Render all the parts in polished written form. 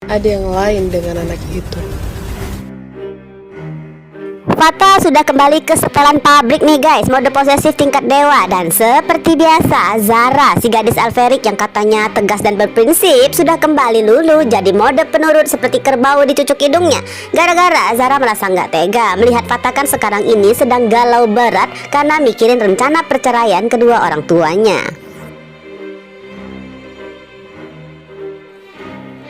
Ada yang lain dengan anak itu. Fata sudah kembali ke setelan pabrik nih guys, mode posesif tingkat dewa. Dan seperti biasa, Zara, si gadis Alferik yang katanya tegas dan berprinsip, sudah kembali lulu jadi mode penurut seperti kerbau dicucuk hidungnya. Gara-gara Zara merasa nggak tega melihat Fata kan sekarang ini sedang galau berat karena mikirin rencana perceraian kedua orang tuanya.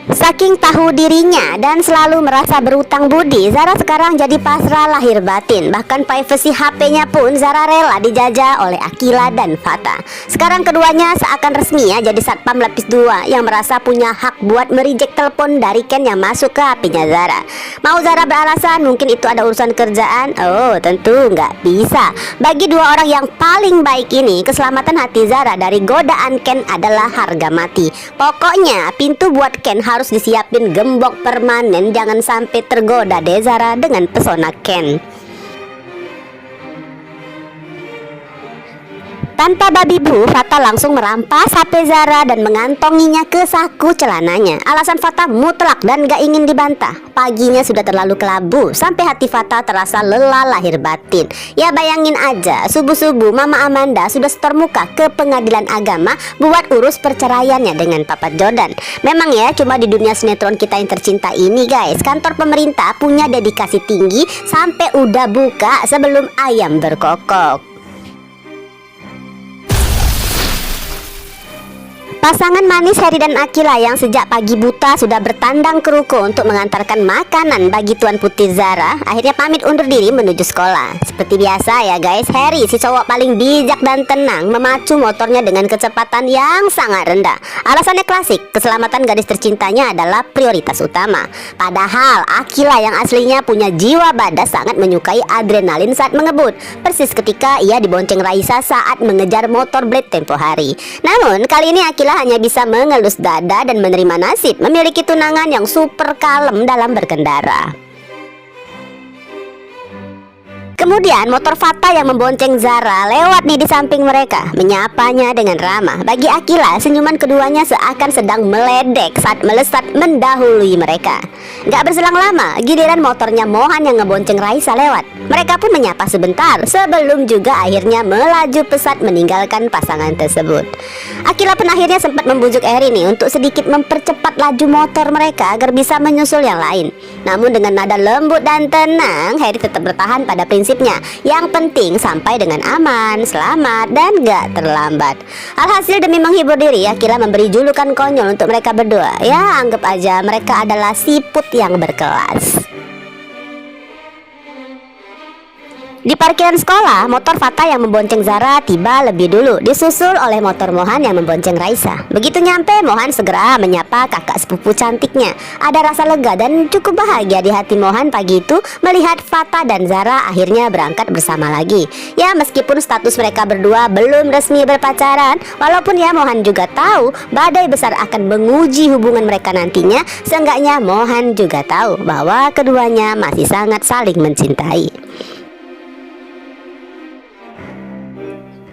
Saking tahu dirinya dan selalu merasa berutang budi, Zara sekarang jadi pasrah lahir batin. Bahkan privasi HP-nya pun Zara rela dijajah oleh Akila dan Fata. Sekarang keduanya seakan resmi ya jadi satpam lapis 2 yang merasa punya hak buat merijek telepon dari Ken yang masuk ke HP-nya Zara. Mau Zara beralasan mungkin itu ada urusan kerjaan? Oh, tentu nggak bisa. Bagi dua orang yang paling baik ini, keselamatan hati Zara dari godaan Ken adalah harga mati. Pokoknya pintu buat Ken harus disiapin gembok permanen, jangan sampai tergoda deh Zara dengan pesona Ken. Tanpa babi bu, Fata langsung merampas HP Zara dan mengantonginya ke saku celananya. Alasan Fata mutlak dan gak ingin dibantah. Paginya sudah terlalu kelabu sampai hati Fata terasa lelah lahir batin. Ya bayangin aja, subuh-subuh Mama Amanda sudah setor muka ke pengadilan agama buat urus perceraiannya dengan Papa Jordan. Memang ya, cuma di dunia sinetron kita yang tercinta ini guys, kantor pemerintah punya dedikasi tinggi sampai udah buka sebelum ayam berkokok. Pasangan manis Harry dan Akila yang sejak pagi buta sudah bertandang ke ruko untuk mengantarkan makanan bagi Tuan Putih Zara akhirnya pamit undur diri menuju sekolah. Seperti biasa ya guys, Harry si cowok paling bijak dan tenang memacu motornya dengan kecepatan yang sangat rendah. Alasannya klasik, keselamatan gadis tercintanya adalah prioritas utama. Padahal Akila yang aslinya punya jiwa badas sangat menyukai adrenalin saat mengebut, persis ketika ia dibonceng Raisa saat mengejar motor blade tempo hari. Namun kali ini Akila hanya bisa mengelus dada dan menerima nasib memiliki tunangan yang super kalem dalam berkendara. Kemudian motor Fata yang membonceng Zara lewat nih di samping mereka, menyapanya dengan ramah. Bagi Akila, senyuman keduanya seakan sedang meledek saat melesat mendahului mereka. Gak berselang lama, giliran motornya Mohan yang ngebonceng Raisa lewat. Mereka pun menyapa sebentar sebelum juga akhirnya melaju pesat meninggalkan pasangan tersebut. Akila pun akhirnya sempat membujuk Eri nih untuk sedikit mempercepat laju motor mereka agar bisa menyusul yang lain. Namun dengan nada lembut dan tenang, Harry tetap bertahan pada prinsipnya. Yang penting sampai dengan aman, selamat, dan gak terlambat. Alhasil demi menghibur diri, Akila memberi julukan konyol untuk mereka berdua. Ya anggap aja mereka adalah siput yang berkelas. Di parkiran sekolah, motor Fata yang membonceng Zara tiba lebih dulu, disusul oleh motor Mohan yang membonceng Raisa. Begitu nyampe, Mohan segera menyapa kakak sepupu cantiknya. Ada rasa lega dan cukup bahagia di hati Mohan pagi itu melihat Fata dan Zara akhirnya berangkat bersama lagi. Ya meskipun status mereka berdua belum resmi berpacaran, walaupun ya Mohan juga tahu badai besar akan menguji hubungan mereka nantinya, seenggaknya Mohan juga tahu bahwa keduanya masih sangat saling mencintai.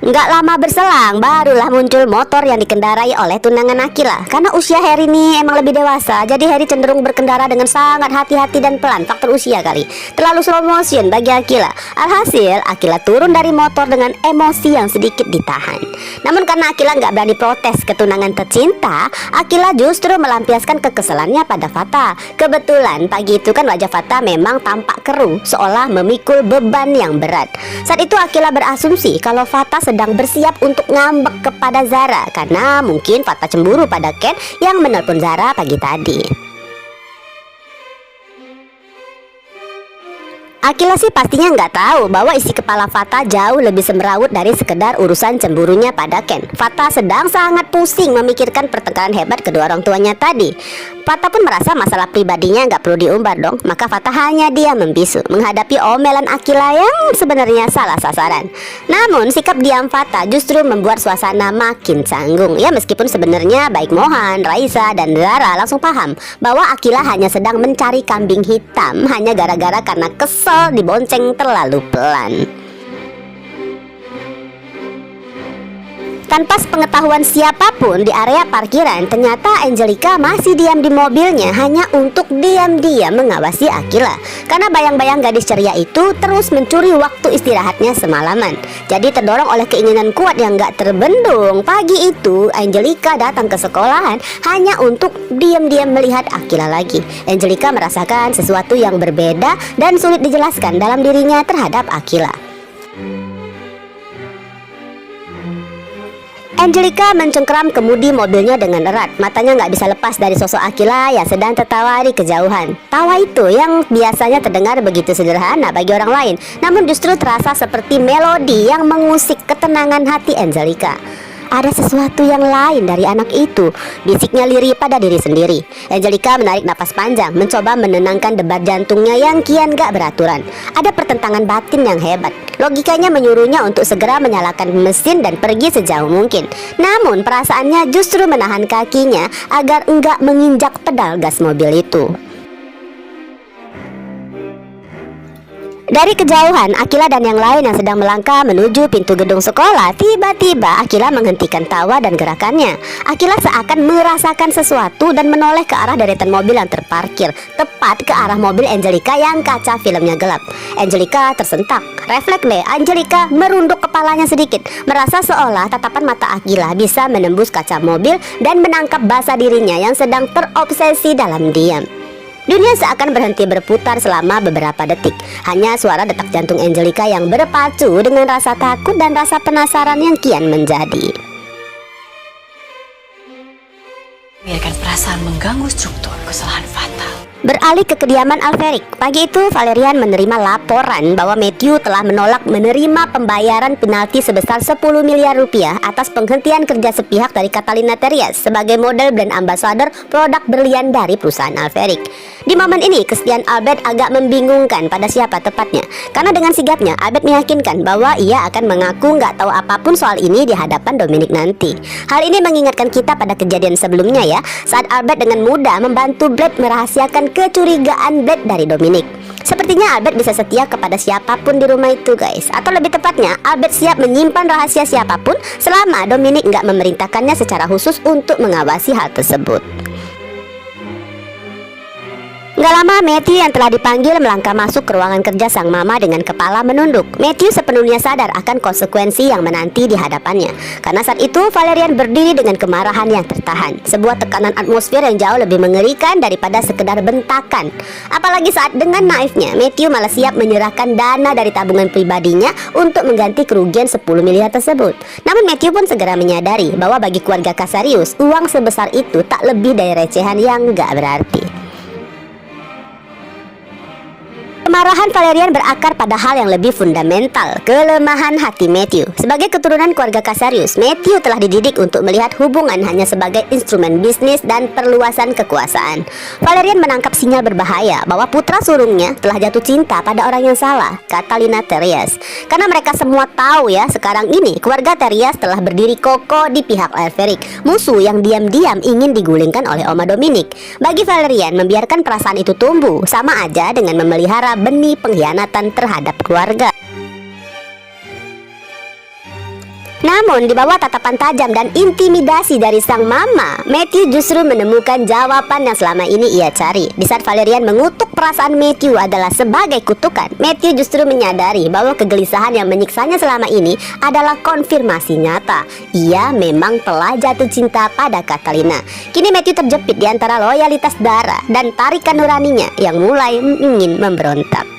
Nggak lama berselang, barulah muncul motor yang dikendarai oleh tunangan Akila. Karena usia Harry ini emang lebih dewasa, jadi Harry cenderung berkendara dengan sangat hati-hati dan pelan. Faktor usia kali, terlalu slow motion bagi Akila. Alhasil, Akila turun dari motor dengan emosi yang sedikit ditahan. Namun karena Akila nggak berani protes ke tunangan tercinta, Akila justru melampiaskan kekesalannya pada Fata. Kebetulan pagi itu kan wajah Fata memang tampak keruh, seolah memikul beban yang berat. Saat itu Akila berasumsi kalau Fata sedang bersiap untuk ngambek kepada Zara karena mungkin Fata cemburu pada Ken yang menelpon Zara pagi tadi. Akila sih pastinya nggak tahu bahwa isi kepala Fata jauh lebih semrawut dari sekedar urusan cemburunya pada Ken. Fata sedang sangat pusing memikirkan pertengkaran hebat kedua orang tuanya tadi. Fata pun merasa masalah pribadinya nggak perlu diumbar dong. Maka Fata hanya diam membisu menghadapi omelan Akila yang sebenarnya salah sasaran. Namun sikap diam Fata justru membuat suasana makin canggung. Ya meskipun sebenarnya baik Mohan, Raisa, dan Zara langsung paham bahwa Akila hanya sedang mencari kambing hitam hanya gara-gara karena kesel dibonceng terlalu pelan. Tanpa sepengetahuan siapapun di area parkiran, ternyata Angelica masih diam di mobilnya hanya untuk diam-diam mengawasi Akila. Karena bayang-bayang gadis ceria itu terus mencuri waktu istirahatnya semalaman. Jadi terdorong oleh keinginan kuat yang gak terbendung, pagi itu Angelica datang ke sekolahan hanya untuk diam-diam melihat Akila lagi. Angelica merasakan sesuatu yang berbeda dan sulit dijelaskan dalam dirinya terhadap Akila. Angelica mencengkeram kemudi mobilnya dengan erat. Matanya nggak bisa lepas dari sosok Akila yang sedang tertawa di kejauhan. Tawa itu yang biasanya terdengar begitu sederhana bagi orang lain, namun justru terasa seperti melodi yang mengusik ketenangan hati Angelica. Ada sesuatu yang lain dari anak itu, bisiknya lirih pada diri sendiri. Angelica menarik napas panjang, mencoba menenangkan debar jantungnya yang kian gak beraturan. Ada pertentangan batin yang hebat. Logikanya menyuruhnya untuk segera menyalakan mesin dan pergi sejauh mungkin. Namun perasaannya justru menahan kakinya agar enggak menginjak pedal gas mobil itu. Dari kejauhan, Akila dan yang lain yang sedang melangkah menuju pintu gedung sekolah. Tiba-tiba Akila menghentikan tawa dan gerakannya. Akila seakan merasakan sesuatu dan menoleh ke arah deretan mobil yang terparkir, tepat ke arah mobil Angelica yang kaca filmnya gelap. Angelica tersentak. Refleks deh, Angelica merunduk kepalanya sedikit, merasa seolah tatapan mata Akila bisa menembus kaca mobil dan menangkap basah dirinya yang sedang terobsesi dalam diam. Dunia seakan berhenti berputar selama beberapa detik. Hanya suara detak jantung Angelica yang berpacu dengan rasa takut dan rasa penasaran yang kian menjadi. Biarkan perasaan mengganggu struktur kesalahan fatal. Beralih ke kediaman Alferic. Pagi itu Valerian menerima laporan bahwa Matthew telah menolak menerima pembayaran penalti sebesar 10 miliar rupiah atas penghentian kerja sepihak dari Catalina Terias sebagai model brand ambassador produk berlian dari perusahaan Alferic. Di momen ini kesediaan Albert agak membingungkan pada siapa tepatnya, karena dengan sigapnya Albert meyakinkan bahwa ia akan mengaku nggak tahu apapun soal ini di hadapan Dominic nanti. Hal ini mengingatkan kita pada kejadian sebelumnya ya, saat Albert dengan mudah membantu Blade merahasiakan kecurigaan Blade dari Dominic. Sepertinya Albert bisa setia kepada siapapun di rumah itu guys. Atau lebih tepatnya, Albert siap menyimpan rahasia siapapun selama Dominic nggak memerintahkannya secara khusus untuk mengawasi hal tersebut. Gak lama Matthew yang telah dipanggil melangkah masuk ke ruangan kerja sang mama dengan kepala menunduk. Matthew sepenuhnya sadar akan konsekuensi yang menanti di hadapannya. Karena saat itu Valerian berdiri dengan kemarahan yang tertahan. Sebuah tekanan atmosfer yang jauh lebih mengerikan daripada sekedar bentakan. Apalagi saat dengan naifnya Matthew malah siap menyerahkan dana dari tabungan pribadinya untuk mengganti kerugian 10 miliar tersebut. Namun Matthew pun segera menyadari bahwa bagi keluarga Casarius, uang sebesar itu tak lebih dari recehan yang gak berarti. Kemarahan Valerian berakar pada hal yang lebih fundamental, kelemahan hati Matthew. Sebagai keturunan keluarga Casarius, Matthew telah dididik untuk melihat hubungan hanya sebagai instrumen bisnis dan perluasan kekuasaan. Valerian menangkap sinyal berbahaya bahwa putra sulungnya telah jatuh cinta pada orang yang salah, Catalina Terias. Karena mereka semua tahu ya, sekarang ini keluarga Terias telah berdiri kokoh di pihak Alferic, musuh yang diam-diam ingin digulingkan oleh Oma Dominic. Bagi Valerian, membiarkan perasaan itu tumbuh sama aja dengan memelihara benih pengkhianatan terhadap keluarga. Namun di bawah tatapan tajam dan intimidasi dari sang mama, Matthew justru menemukan jawaban yang selama ini ia cari. Di saat Valerian mengutuk perasaan Matthew adalah sebagai kutukan, Matthew justru menyadari bahwa kegelisahan yang menyiksanya selama ini adalah konfirmasi nyata. Ia memang telah jatuh cinta pada Catalina. Kini Matthew terjepit di antara loyalitas darah dan tarikan nuraninya yang mulai ingin memberontak.